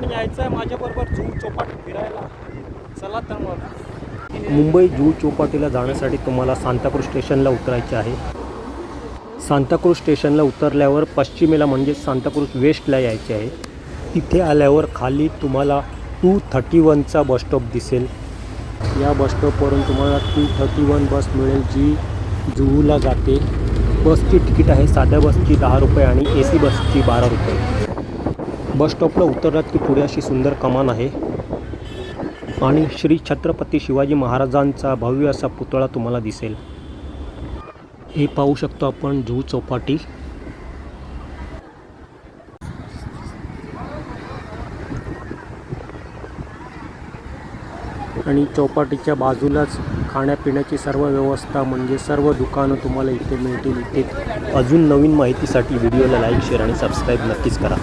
पण यायचं आहे माझ्याबरोबर जुहू चौपाटी फिरायला. चला तर मग. मुंबई जुहू चौपाटीला जाण्यासाठी तुम्हाला सांताक्रूझ स्टेशनला उतरायचे आहे. सांताक्रूझ स्टेशनला उतरल्यावर पश्चिमेला म्हणजे सांताक्रूझ वेस्टला यायचे आहे. तिथे आल्यावर खाली तुम्हाला 231चा बसस्टॉप दिसेल. या बसस्टॉपवरून तुम्हाला 231 बस मिळेल जी जुहूला जाते. बसची तिकीट आहे साध्या बसची 10 रुपये आणि AC बसची 12 रुपये. बसस्टॉपला उतरलात की पुढे अशी सुंदर कमान आहे आणि श्री छत्रपती शिवाजी महाराजांचा भव्य असा पुतळा तुम्हाला दिसेल. हे पाहू शकतो आपण जुहू चौपाटी. आणि चौपाटीच्या बाजूलाच खाण्यापिण्याची सर्व व्यवस्था म्हणजे सर्व दुकानं तुम्हाला इथे मिळतील. इथे अजून नवीन माहितीसाठी व्हिडिओला लाईक, शेअर आणि सबस्क्राईब नक्कीच करा.